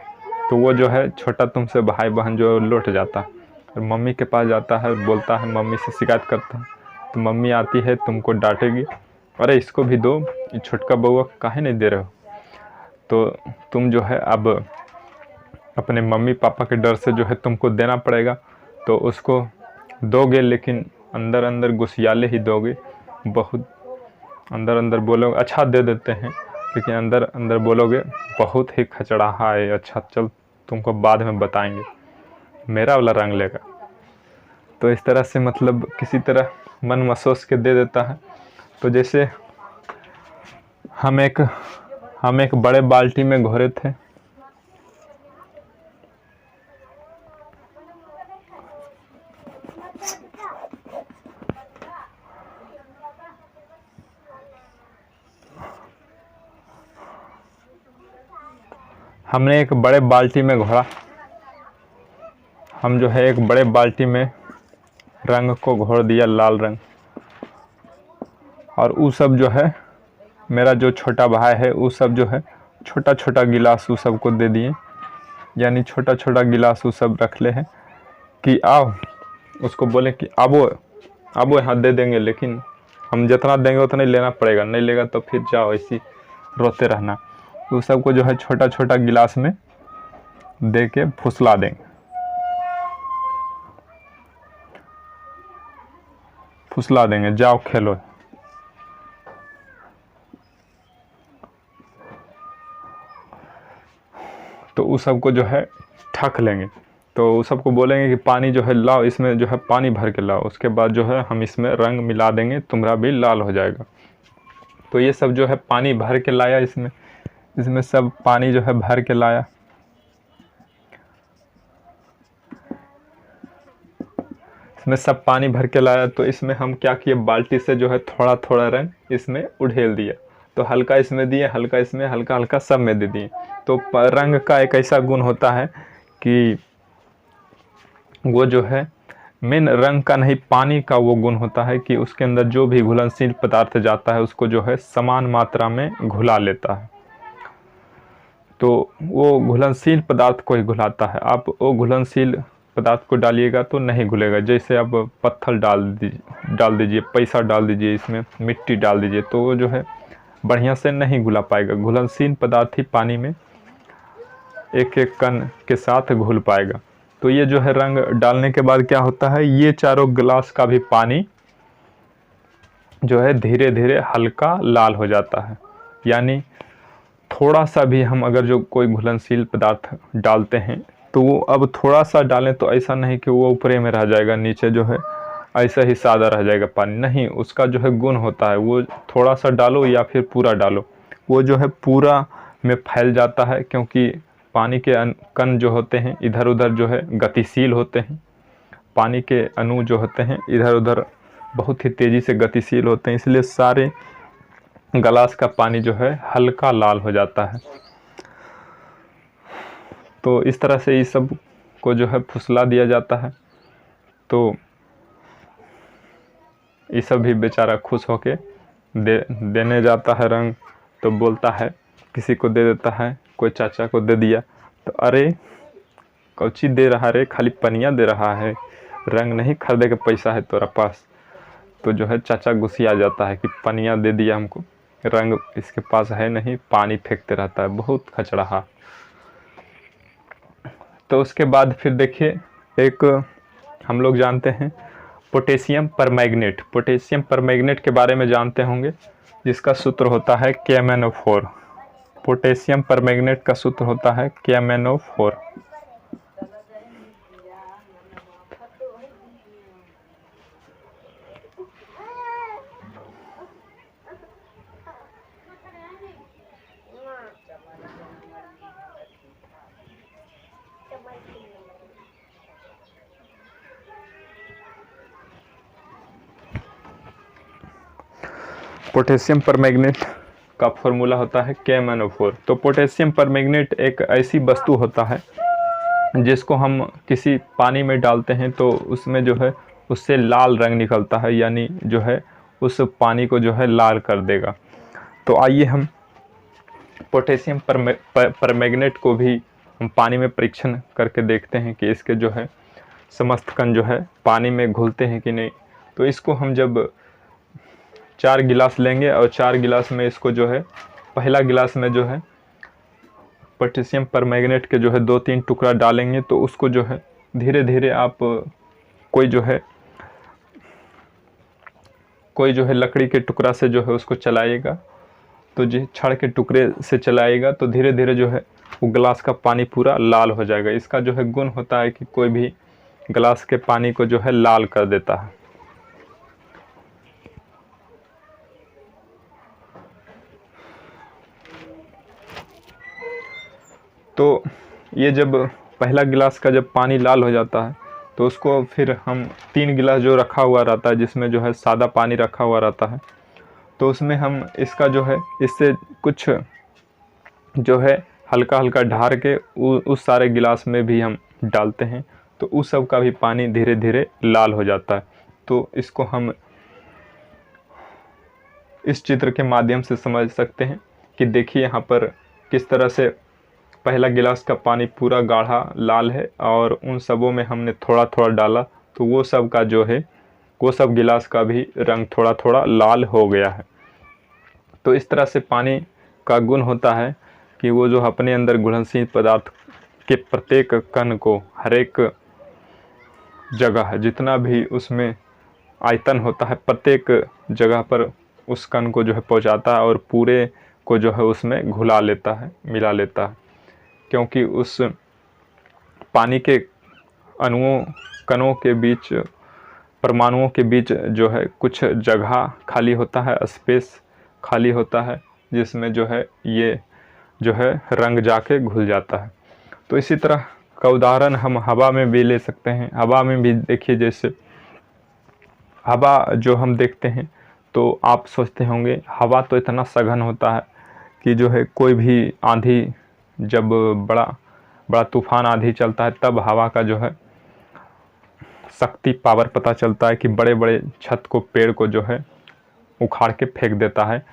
तो वो जो है छोटा तुमसे भाई बहन जो लौट जाता है और मम्मी के पास जाता है, बोलता है, मम्मी से शिकायत करता है। तो मम्मी आती है, तुमको डांटेगी, अरे इसको भी दो, ये छोटका बउआ काहे नहीं दे रहे हो। तो तुम जो है अब अपने मम्मी पापा के डर से जो है तुमको देना पड़ेगा। तो उसको दोगे, लेकिन अंदर अंदर गुस्सियाले ही दोगे, बहुत अंदर अंदर बोलोगे अच्छा दे देते हैं, लेकिन अंदर अंदर बोलोगे बहुत ही खचड़ाहा है, अच्छा चल तुमको बाद में बताएंगे, मेरा वाला रंग लेगा। तो इस तरह से मतलब किसी तरह मन मसोस के दे देता है। तो जैसे हम एक बड़े बाल्टी में घोरे थे, हमने एक बड़े बाल्टी में घोरा, हम जो है एक बड़े बाल्टी में रंग को घोर दिया, लाल रंग। और वो सब जो है मेरा जो छोटा भाई है, वो सब जो है छोटा छोटा गिलास वो सबको दे दिए, यानी छोटा छोटा गिलास वो सब रख ले हैं कि आओ, उसको बोले कि अब यहाँ दे देंगे, लेकिन हम जितना देंगे उतना ही लेना पड़ेगा, नहीं लेगा तो फिर जाओ ऐसी रोते रहना। तो सबको जो है छोटा छोटा गिलास में दे के फुसला देंगे, जाओ खेलो। तो उस सबको जो है ठक लेंगे, तो उस सबको बोलेंगे कि पानी जो है लाओ, इसमें जो है पानी भर के लाओ, उसके बाद जो है हम इसमें रंग मिला देंगे, तुम्हारा भी लाल हो जाएगा। तो ये सब जो है पानी भर के लाया, इसमें सब पानी जो है भर के लाया। इसमें सब पानी भर के लाया, तो इसमें हम क्या किए, बाल्टी से जो है थोड़ा थोड़ा रंग इसमें उड़ेल दिया। तो हल्का इसमें दिए, हल्का इसमें, हल्का हल्का सब में दे दिए। तो रंग का एक ऐसा गुण होता है कि वो जो है मेन रंग का नहीं, पानी का वो गुण होता है कि उसके अंदर जो भी घुलनशील पदार्थ जाता है उसको जो है समान मात्रा में घुला लेता है। तो वो घुलनशील पदार्थ को ही घुलाता है। आप वो घुलनशील पदार्थ को डालिएगा तो नहीं घुलेगा। जैसे आप पत्थर डाल दीजिए, पैसा डाल दीजिए, इसमें मिट्टी डाल दीजिए, तो वो जो है बढ़िया से नहीं घुला पाएगा। घुलनशील पदार्थ ही पानी में एक एक कण के साथ घुल पाएगा। तो ये जो है रंग डालने के बाद क्या होता है, ये चारों गिलास का भी पानी जो है धीरे धीरे हल्का लाल हो जाता है। यानी थोड़ा सा भी हम अगर जो कोई घुलनशील पदार्थ डालते हैं तो वो अब थोड़ा सा डालें तो ऐसा नहीं कि वो ऊपरे में रह जाएगा, नीचे जो है ऐसा ही सादा रह जाएगा पानी, नहीं, उसका जो है गुण होता है, वो थोड़ा सा डालो या फिर पूरा डालो, वो जो है पूरा में फैल जाता है। क्योंकि पानी के कण जो होते हैं इधर उधर जो है गतिशील होते हैं, पानी के अणु जो होते हैं इधर उधर बहुत ही तेज़ी से गतिशील होते हैं, इसलिए सारे गिलास का पानी जो है हल्का लाल हो जाता है। तो इस तरह से इस सब को जो है फुसला दिया जाता है। तो ये सब भी बेचारा खुश होके देने जाता है रंग। तो बोलता है, किसी को दे देता है, कोई चाचा को दे दिया, तो अरे कौची दे रहा रे, खाली पनिया दे रहा है, रंग नहीं खरीदे के पैसा है तोरा पास। तो जो है चाचा गुस्सिया जाता है कि पनिया दे दिया हमको, रंग इसके पास है नहीं, पानी फेंकते रहता है, बहुत खचड़ाहा। तो उसके बाद फिर देखिए एक हम लोग जानते हैं पोटेशियम परमैंगनेट। पोटेशियम परमैंगनेट के बारे में जानते होंगे, जिसका सूत्र होता है KMnO4। पोटेशियम परमैंगनेट का सूत्र होता है KMnO4। पोटेशियम परमैंगनेट उसका फॉर्मूला होता है KMnO4। तो पोटेशियम परमैंगनेट एक ऐसी वस्तु होता है जिसको हम किसी पानी में डालते हैं तो उसमें जो है उससे लाल रंग निकलता है, यानी जो है उस पानी को जो है लाल कर देगा। तो आइए हम पोटेशियम परमैंगनेट को भी हम पानी में परीक्षण करके देखते हैं कि इसके जो है समस्त कण जो है पानी में घुलते हैं कि नहीं। तो इसको हम जब 4 गिलास लेंगे और 4 गिलास में इसको जो है पहला गिलास में जो है पोटेशियम परमैंगनेट के जो है 2-3 टुकड़ा डालेंगे, तो उसको जो है धीरे धीरे आप कोई जो है लकड़ी के टुकड़ा से जो है उसको चलाइएगा। तो जो छड़ के टुकड़े से चलाइएगा तो धीरे धीरे जो है वो गिलास का पानी पूरा लाल हो जाएगा। इसका जो है गुण होता है कि कोई भी गिलास के पानी को जो है लाल कर देता है। तो ये जब पहला गिलास का जब पानी लाल हो जाता है तो उसको फिर हम 3 गिलास जो रखा हुआ रहता है, जिसमें जो है सादा पानी रखा हुआ रहता है, तो उसमें हम इसका जो है इससे कुछ जो है हल्का हल्का ढार के उस सारे गिलास में भी हम डालते हैं, तो उस सब का भी पानी धीरे धीरे लाल हो जाता है। तो इसको हम इस चित्र के माध्यम से समझ सकते हैं कि देखिए यहाँ पर किस तरह से पहला गिलास का पानी पूरा गाढ़ा लाल है और उन सबों में हमने थोड़ा थोड़ा डाला, तो वो सब का जो है वो सब गिलास का भी रंग थोड़ा थोड़ा लाल हो गया है। तो इस तरह से पानी का गुण होता है कि वो जो अपने अंदर घुलनशील पदार्थ के प्रत्येक कण को, हर एक जगह जितना भी उसमें आयतन होता है, प्रत्येक जगह पर उस कण को जो है पहुंचाता है और पूरे को जो है उसमें घुला लेता है, मिला लेता है। क्योंकि उस पानी के अणुओं, कणों के बीच, परमाणुओं के बीच जो है कुछ जगह खाली होता है, स्पेस खाली होता है, जिसमें जो है ये जो है रंग जाके घुल जाता है। तो इसी तरह का उदाहरण हम हवा में भी ले सकते हैं। हवा में भी देखिए, जैसे हवा जो हम देखते हैं तो आप सोचते होंगे हवा तो इतना सघन होता है कि जो है कोई भी आंधी, जब बड़ा तूफान आंधी चलता है तब हवा का जो है शक्ति, पावर पता चलता है कि बड़े बड़े छत को, पेड़ को जो है उखाड़ के फेंक देता है।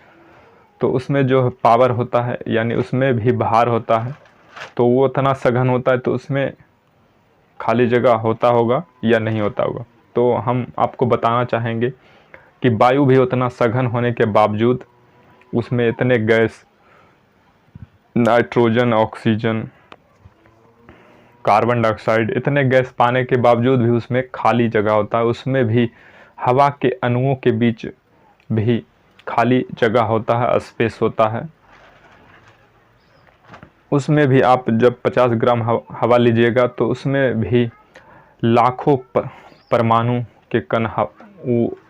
तो उसमें जो पावर होता है, यानी उसमें भी भार होता है, तो वो इतना सघन होता है, तो उसमें खाली जगह होता होगा या नहीं होता होगा। तो हम आपको बताना चाहेंगे कि वायु भी उतना सघन होने के बावजूद उसमें इतने gas, nitrogen, oxygen, carbon dioxide, इतने गैस पाने के बावजूद भी उसमें खाली जगह होता है। उसमें भी हवा के अणुओं के बीच भी खाली जगह होता है, स्पेस होता है। उसमें भी आप जब 50 ग्राम हवा लीजिएगा तो उसमें भी लाखों परमाणु के कण,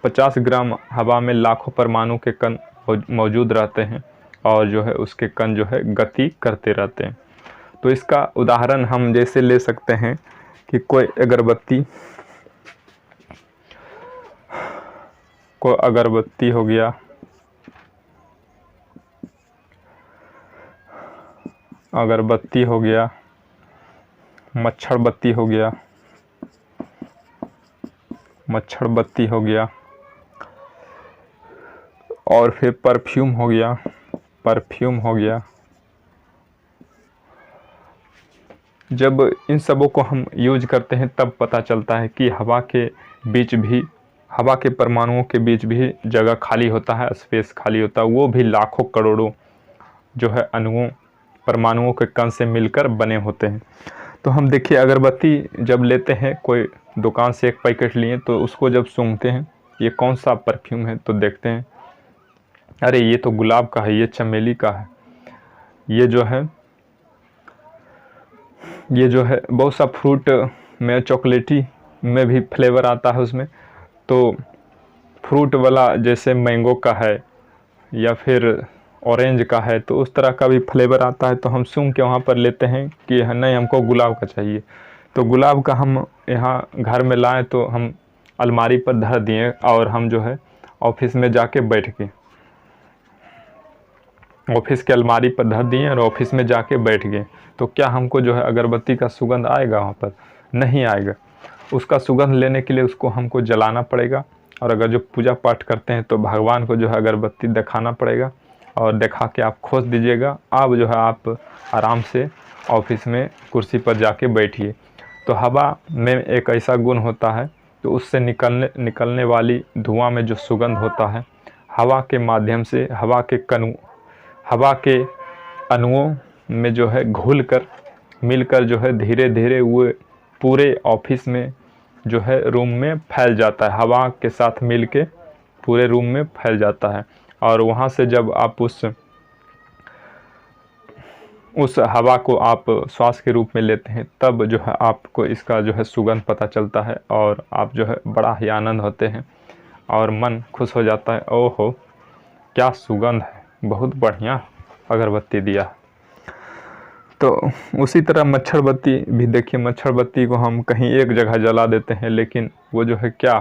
50 ग्राम हवा में लाखों परमाणु के कण मौजूद रहते हैं और जो है उसके कण जो है गति करते रहते हैं। तो इसका उदाहरण हम जैसे ले सकते हैं कि कोई अगरबत्ती हो गया, मच्छरबत्ती हो गया और फिर परफ्यूम हो गया। जब इन सबों को हम यूज करते हैं तब पता चलता है कि हवा के परमाणुओं के बीच भी जगह खाली होता है, स्पेस खाली होता है। वो भी लाखों करोड़ों जो है अणुओं, परमाणुओं के कण से मिलकर बने होते हैं। तो हम देखिए, अगरबत्ती जब लेते हैं, कोई दुकान से एक पैकेट लिए तो उसको जब सूंघते हैं ये कौन सा परफ्यूम है, तो देखते हैं अरे ये तो गुलाब का है, ये चमेली का है, ये जो है बहुत सा फ्रूट में, चॉकलेटी में भी फ्लेवर आता है उसमें। तो फ्रूट वाला जैसे मैंगो का है या फिर ऑरेंज का है, तो उस तरह का भी फ्लेवर आता है। तो हम सूंघ के वहाँ पर लेते हैं कि नहीं, हमको गुलाब का चाहिए। तो गुलाब का हम यहाँ घर में लाएं तो हम अलमारी पर धर दिए और हम जो है ऑफिस में जाके बैठ के ऑफिस के अलमारी पर धर दिए और ऑफिस में जाके बैठ गए, तो क्या हमको जो है अगरबत्ती का सुगंध आएगा वहाँ पर? नहीं आएगा। उसका सुगंध लेने के लिए उसको हमको जलाना पड़ेगा, और अगर जो पूजा पाठ करते हैं तो भगवान को जो है अगरबत्ती दिखाना पड़ेगा, और दिखा के आप खोज दीजिएगा। अब जो है आप आराम से ऑफिस में कुर्सी पर जाके बैठिए। तो हवा में एक ऐसा गुण होता है, तो उससे निकलने वाली धुआं में जो सुगंध होता है, हवा के माध्यम से हवा के अणुओं में जो है घुल कर मिलकर जो है धीरे धीरे वो पूरे ऑफिस में जो है रूम में फैल जाता है। हवा के साथ मिल के पूरे रूम में फैल जाता है, और वहाँ से जब आप उस हवा को आप श्वास के रूप में लेते हैं, तब जो है आपको इसका जो है सुगंध पता चलता है, और आप जो है बड़ा ही आनंद होते हैं और मन खुश हो जाता है। ओहो, क्या सुगंध है, बहुत बढ़िया अगरबत्ती दिया। तो उसी तरह मच्छरबत्ती भी देखिए, मच्छरबत्ती को हम कहीं एक जगह जला देते हैं, लेकिन वो जो है क्या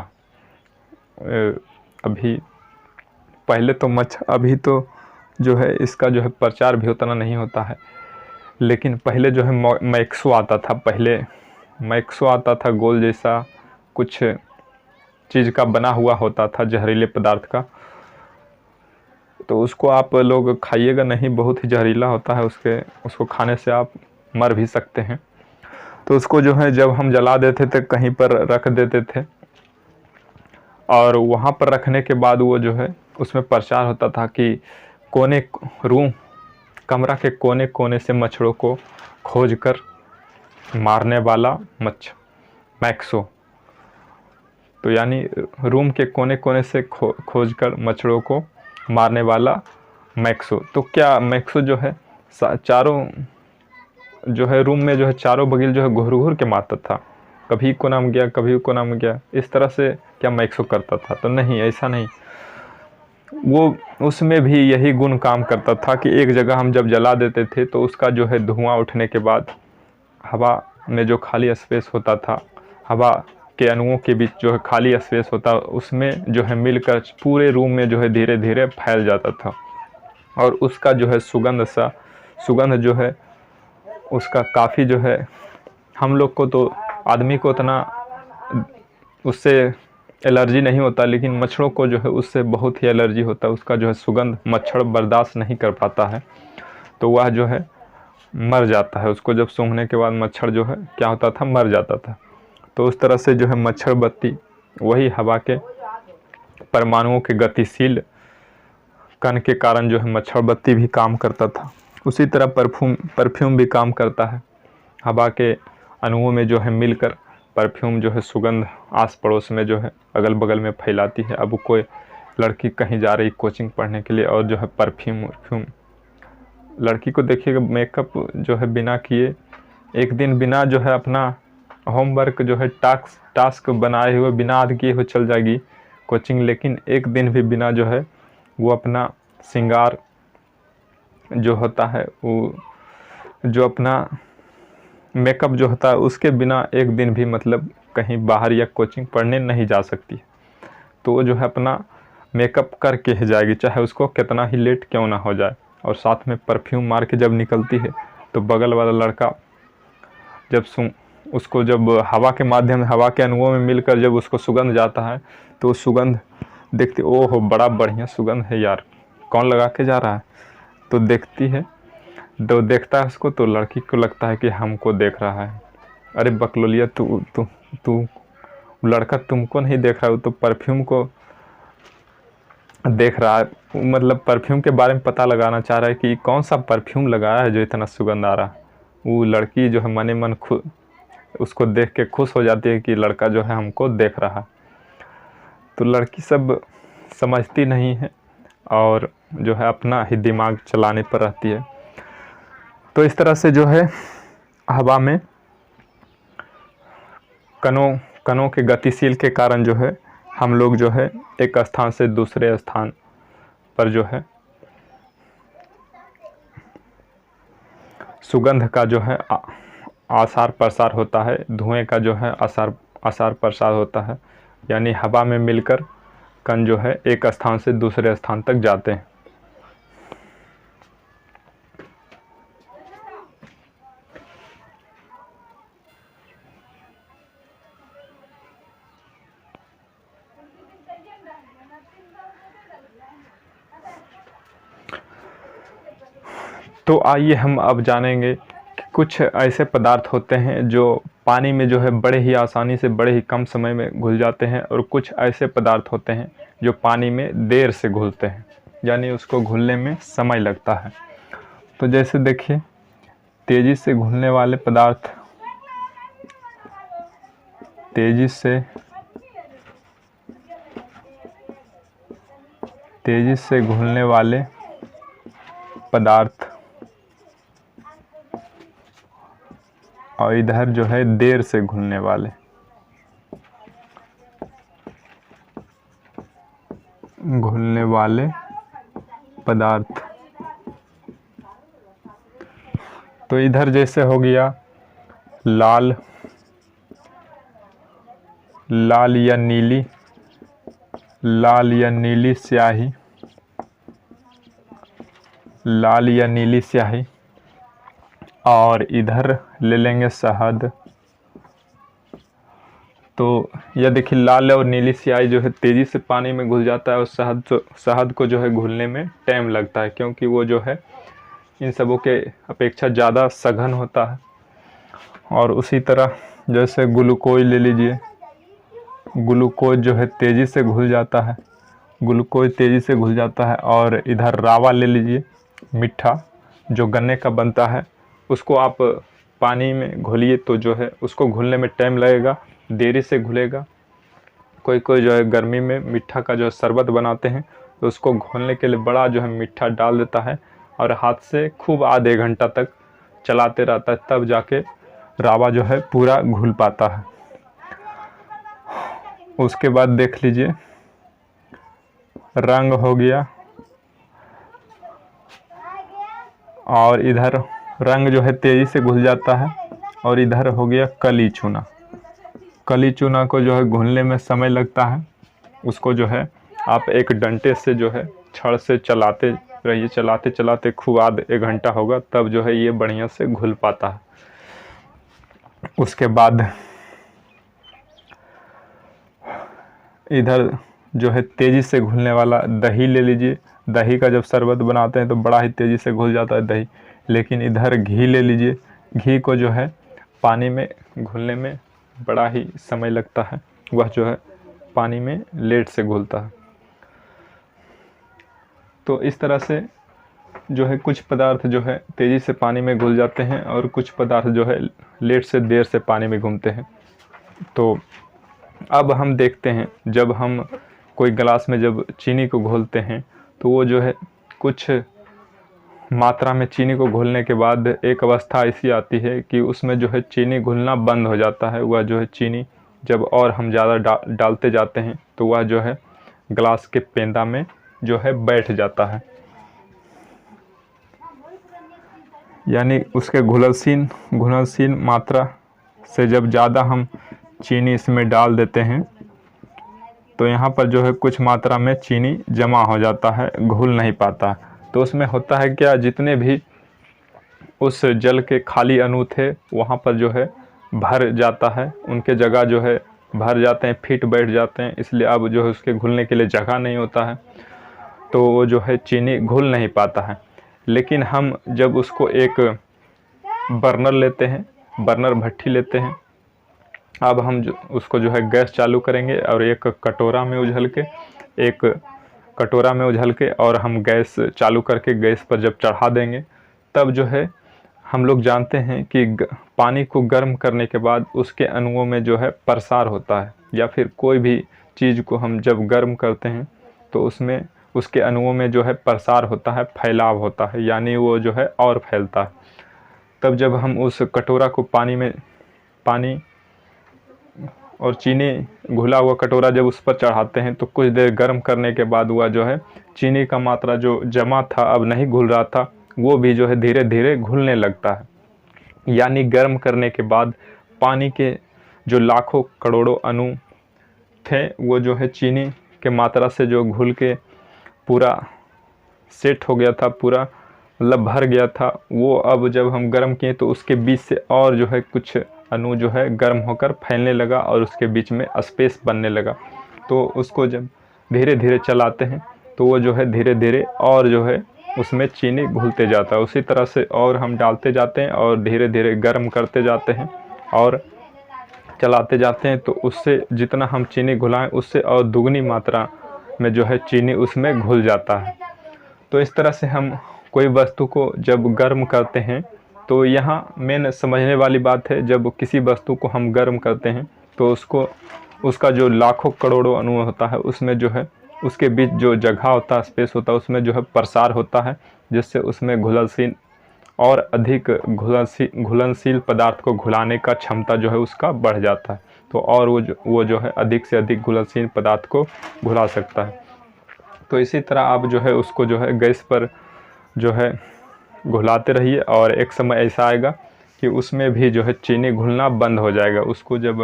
अभी पहले तो अभी तो जो है इसका जो है प्रचार भी उतना नहीं होता है, लेकिन पहले जो है मैक्सो आता था। पहले मैक्सो आता था, गोल जैसा कुछ चीज़ का बना हुआ होता था, जहरीले पदार्थ का। तो उसको आप लोग खाइएगा नहीं, बहुत ही जहरीला होता है, उसको खाने से आप मर भी सकते हैं। तो उसको जो है जब हम जला देते थे कहीं पर रख देते थे, और वहाँ पर रखने के बाद वो जो है उसमें प्रचार होता था कि कमरा के कोने कोने से मच्छरों को खोज कर मारने वाला मैक्सो। तो यानी रूम के कोने कोने से खोज कर मच्छरों को मारने वाला मैक्सो। तो क्या मैक्सो जो है चारों जो है रूम में जो है चारों बगल जो है घूर घूर के मारता था, कभी को नाम गया कभी को नाम गया, इस तरह से क्या मैक्सो करता था? तो नहीं, ऐसा नहीं। वो उसमें भी यही गुण काम करता था कि एक जगह हम जब जला देते थे तो उसका जो है धुआं उठने के बाद हवा में जो खाली स्पेस होता था, हवा के अणुओं के बीच जो है खाली स्पेस होता, उसमें जो है मिलकर पूरे रूम में जो है धीरे धीरे फैल जाता था, और उसका जो है सुगंध जो है उसका काफ़ी जो है हम लोग को तो आदमी को उतना उससे एलर्जी नहीं होता, लेकिन मच्छरों को जो है उससे बहुत ही एलर्जी होता है। उसका जो है सुगंध मच्छर बर्दाश्त नहीं कर पाता है, तो वह जो है मर जाता है। उसको जब सूंघने के बाद मच्छर जो है क्या होता था, मर जाता था। तो उस तरह से जो है मच्छरबत्ती वही हवा के परमाणुओं के गतिशील कण के कारण जो है मच्छरबत्ती भी काम करता था। उसी तरह परफ्यूम भी काम करता है। हवा के अणुओं में जो है मिलकर परफ्यूम जो है सुगंध आस पड़ोस में जो है अगल बगल में फैलाती है। अब कोई लड़की कहीं जा रही कोचिंग पढ़ने के लिए और जो है परफ्यूम, लड़की को देखिएगा मेकअप जो है बिना किए, एक दिन बिना जो है अपना होमवर्क जो है टास्क बनाए हुए बिना आदि किए हुए चल जाएगी कोचिंग, लेकिन एक दिन भी बिना जो है वो अपना श्रृंगार जो होता है, वो जो अपना मेकअप जो होता है उसके बिना एक दिन भी मतलब कहीं बाहर या कोचिंग पढ़ने नहीं जा सकती। तो वो जो है अपना मेकअप करके ही जाएगी, चाहे उसको कितना ही लेट क्यों ना हो जाए। और साथ में परफ्यूम मार के जब निकलती है तो बगल वाला लड़का जब उसको जब हवा के माध्यम हवा के अणुओं में मिलकर जब उसको सुगंध जाता है तो सुगंध देखती, ओहो बड़ा बढ़िया सुगंध है यार, कौन लगा के जा रहा है। तो देखता है उसको, तो लड़की को लगता है कि हमको देख रहा है। अरे बकलोलिया, तू लड़का तुमको नहीं देख रहा है, वो तो परफ्यूम को देख रहा है। मतलब परफ्यूम के बारे में पता लगाना चाह रहा है कि कौन सा परफ्यूम लगाया है जो इतना सुगंध आ रहा है। वो लड़की जो है मने मन उसको देख के खुश हो जाती है कि लड़का जो है हमको देख रहा है। तो लड़की सब समझती नहीं है और जो है अपना ही दिमाग चलाने पर रहती है। तो इस तरह से जो है हवा में कणों के गतिशील के कारण जो है हम लोग जो है एक स्थान से दूसरे स्थान पर जो है सुगंध का जो है आसार प्रसार होता है, धुएं का जो है आसार प्रसार होता है। यानी हवा में मिलकर कण जो है एक स्थान से दूसरे स्थान तक जाते हैं। तो आइए हम अब जानेंगे कि कुछ ऐसे पदार्थ होते हैं जो पानी में जो है बड़े ही आसानी से बड़े ही कम समय में घुल जाते हैं, और कुछ ऐसे पदार्थ होते हैं जो पानी में देर से घुलते हैं, यानी उसको घुलने में समय लगता है। तो जैसे देखिए, तेज़ी से घुलने वाले पदार्थ, तेज़ी से घुलने वाले पदार्थ, और इधर जो है देर से घुलने वाले पदार्थ। तो इधर जैसे हो गया लाल या नीली स्याही, और इधर ले लेंगे शहद। तो यह देखिए, लाल और नीली स्याही जो है तेज़ी से पानी में घुल जाता है, और शहद को जो है घुलने में टाइम लगता है, क्योंकि वो जो है इन सबों के अपेक्षा ज़्यादा सघन होता है। और उसी तरह जैसे ग्लूकोज ले लीजिए, ग्लूकोज जो है तेज़ी से घुल जाता है, और इधर रावा ले लीजिए, मीठा जो गन्ने का बनता है, उसको आप पानी में घोलिए तो जो है उसको घुलने में टाइम लगेगा, देरी से घुलेगा। कोई जो है गर्मी में मीठा का जो शरबत बनाते हैं तो उसको घोलने के लिए बड़ा जो है मीठा डाल देता है, और हाथ से खूब आधे घंटा तक चलाते रहता है, तब जाके रावा जो है पूरा घुल पाता है। उसके बाद देख लीजिए, रंग हो गया, और इधर रंग जो है तेज़ी से घुल जाता है, और इधर हो गया कली चूना। कली चूना को जो है घुलने में समय लगता है, उसको जो है आप एक डंडे से जो है छड़ से चलाते रहिए, चलाते खूब आधे 1 घंटा होगा, तब जो है ये बढ़िया से घुल पाता है। उसके बाद इधर जो है तेज़ी से घुलने वाला दही ले लीजिए। दही का जब शरबत बनाते हैं तो बड़ा ही तेज़ी से घुल जाता है दही, लेकिन इधर घी ले लीजिए। घी को जो है पानी में घुलने में बड़ा ही समय लगता है, वह जो है पानी में लेट से घुलता है। तो इस तरह से जो है कुछ पदार्थ जो है तेज़ी से पानी में घुल जाते हैं, और कुछ पदार्थ जो है लेट से देर से पानी में घुलते हैं। तो अब हम देखते हैं, जब हम कोई गिलास में जब चीनी को घोलते हैं तो वो जो है कुछ मात्रा में चीनी को घोलने के बाद एक अवस्था ऐसी आती है कि उसमें जो है चीनी घुलना बंद हो जाता है। वह जो है चीनी जब और हम ज़्यादा डालते जाते हैं तो वह जो है गिलास के पेंदा में जो है बैठ जाता है, यानी उसके घुलनशील मात्रा से जब ज़्यादा हम चीनी इसमें डाल देते हैं तो यहाँ पर जो है कुछ मात्रा में चीनी जमा हो जाता है, घुल नहीं पाता। तो उसमें होता है क्या, जितने भी उस जल के खाली अणु थे वहाँ पर जो है भर जाता है, उनके जगह जो है भर जाते हैं, फिट बैठ जाते हैं, इसलिए अब जो है उसके घुलने के लिए जगह नहीं होता है, तो वो जो है चीनी घुल नहीं पाता है। लेकिन हम जब उसको एक बर्नर लेते हैं, बर्नर भट्ठी लेते हैं, अब हम उसको जो है गैस चालू करेंगे और एक कटोरा में उझल के और हम गैस चालू करके गैस पर जब चढ़ा देंगे, तब जो है हम लोग जानते हैं कि पानी को गर्म करने के बाद उसके अणुओं में जो है प्रसार होता है, या फिर कोई भी चीज़ को हम जब गर्म करते हैं तो उसमें उसके अणुओं में जो है प्रसार होता है, फैलाव होता है, यानी वो जो है और फैलता है। तब जब हम उस कटोरा को पानी और चीनी घुला हुआ कटोरा जब उस पर चढ़ाते हैं तो कुछ देर गर्म करने के बाद वह जो है चीनी का मात्रा जो जमा था, अब नहीं घुल रहा था, वो भी जो है धीरे धीरे घुलने लगता है। यानी गर्म करने के बाद पानी के जो लाखों करोड़ों अणु थे वो जो है चीनी के मात्रा से जो घुल के पूरा सेट हो गया था, पूरा मतलब भर गया था, वो अब जब हम गर्म किए तो उसके बीच से और जो है कुछ अणु जो है गर्म होकर फैलने लगा और उसके बीच में स्पेस बनने लगा। तो उसको जब धीरे धीरे चलाते हैं तो वो जो है धीरे धीरे और जो है उसमें चीनी घुलते जाता है। उसी तरह से और हम डालते जाते हैं और धीरे धीरे गर्म करते जाते हैं और चलाते जाते हैं, तो उससे जितना हम चीनी घुलाएं उससे और दुगनी मात्रा में जो है चीनी उसमें घुल जाता है। तो इस तरह से हम कोई वस्तु को जब गर्म करते हैं, तो यहाँ मेन समझने वाली बात है, जब किसी वस्तु को हम गर्म करते हैं तो उसका जो लाखों करोड़ों अणु होता है उसमें जो है उसके बीच जो जगह होता है, स्पेस होता है, उसमें जो है प्रसार होता है, जिससे उसमें घुलनशील और अधिक घुलनशील पदार्थ को घुलाने का क्षमता जो है उसका बढ़ जाता है। तो और वो जो है अधिक से अधिक घुलनशील पदार्थ को घुला सकता है। तो इसी तरह आप जो है उसको जो है गैस पर जो है घुलाते रहिए और एक समय ऐसा आएगा कि उसमें भी जो है चीनी घुलना बंद हो जाएगा। उसको जब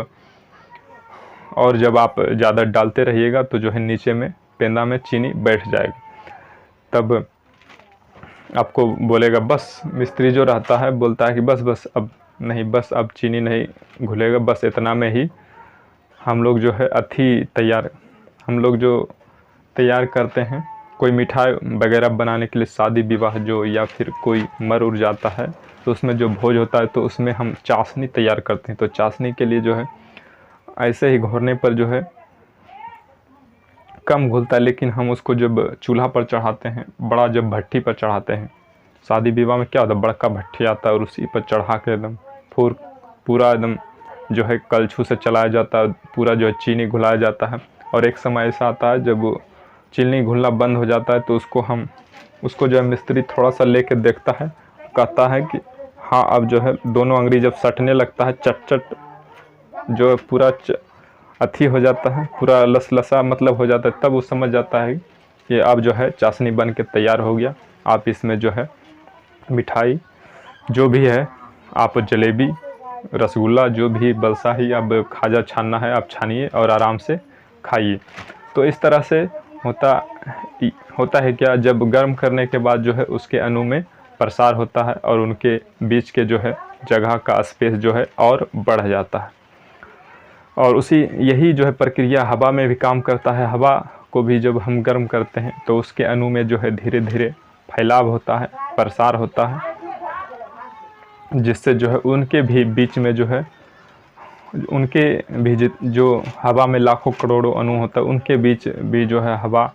आप ज़्यादा डालते रहिएगा तो जो है नीचे में पेंदा में चीनी बैठ जाएगा। तब आपको बोलेगा, बस मिस्त्री जो रहता है बोलता है कि बस अब नहीं, बस अब चीनी नहीं घुलेगा, बस इतना में ही हम लोग जो है हम लोग जो तैयार करते हैं कोई मिठाई वगैरह बनाने के लिए, शादी विवाह जो या फिर कोई मर उड़ जाता है तो उसमें जो भोज होता है तो उसमें हम चाशनी तैयार करते हैं। तो चाशनी के लिए जो है ऐसे ही घोरने पर जो है कम घुलता है, लेकिन हम उसको जब चूल्हा पर चढ़ाते हैं, बड़ा जब भट्टी पर चढ़ाते हैं, शादी विवाह में क्या होता है, बड़का भट्टी आता है और उसी पर चढ़ा के एकदम पूरा एकदम जो है कलछू से चलाया जाता है, पूरा जो है चीनी घुलाया जाता है। और एक समय ऐसा आता है जब चीनी घुलना बंद हो जाता है तो उसको जो है मिस्त्री थोड़ा सा लेके देखता है, कहता है कि हाँ अब जो है दोनों अंगुली जब सटने लगता है, चट जो है पूरा अथी हो जाता है, पूरा लसलसा मतलब हो जाता है, तब वो समझ जाता है कि अब जो है चाशनी बन के तैयार हो गया। आप इसमें जो है मिठाई जो भी है, आप जलेबी, रसगुल्ला, जो भी बलसाही, अब खाजा छानना है आप छानिए और आराम से खाइए। तो इस तरह से होता है क्या, जब गर्म करने के बाद जो है उसके अणु में प्रसार होता है और उनके बीच के जो है जगह का स्पेस जो है और बढ़ जाता है। और यही जो है प्रक्रिया हवा में भी काम करता है। हवा को भी जब हम गर्म करते हैं तो उसके अणु में जो है धीरे धीरे फैलाव होता है, प्रसार होता है, जिससे जो है उनके भी बीच में जो है उनके भी जो हवा में लाखों करोड़ों अणु होता है उनके बीच भी जो है हवा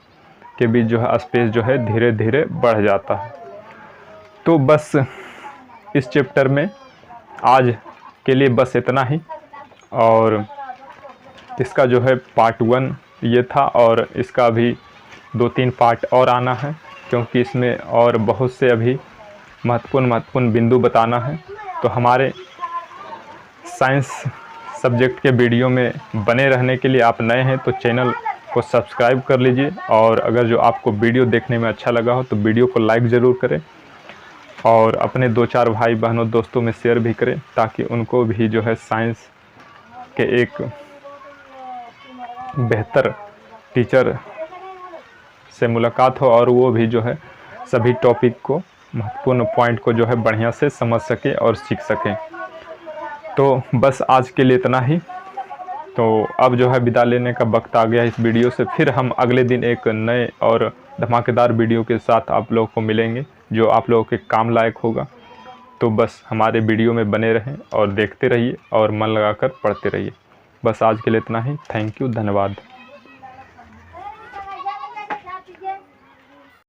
के बीच जो है स्पेस जो है धीरे धीरे बढ़ जाता है। तो बस इस चैप्टर में आज के लिए बस इतना ही, और इसका जो है पार्ट 1 ये था और इसका भी 2-3 पार्ट और आना है, क्योंकि इसमें और बहुत से अभी महत्वपूर्ण बिंदु बताना है। तो हमारे साइंस सब्जेक्ट के वीडियो में बने रहने के लिए आप नए हैं तो चैनल को सब्सक्राइब कर लीजिए, और अगर जो आपको वीडियो देखने में अच्छा लगा हो तो वीडियो को लाइक ज़रूर करें और अपने 2-4 भाई बहनों दोस्तों में शेयर भी करें, ताकि उनको भी जो है साइंस के एक बेहतर टीचर से मुलाकात हो और वो भी जो है सभी टॉपिक को, महत्वपूर्ण पॉइंट को जो है बढ़िया से समझ सके और सीख सकें। तो बस आज के लिए इतना ही। तो अब जो है विदा लेने का वक्त आ गया इस वीडियो से। फिर हम अगले दिन एक नए और धमाकेदार वीडियो के साथ आप लोगों को मिलेंगे जो आप लोगों के काम लायक होगा। तो बस हमारे वीडियो में बने रहें और देखते रहिए और मन लगाकर पढ़ते रहिए। बस आज के लिए इतना ही। थैंक यू, धन्यवाद।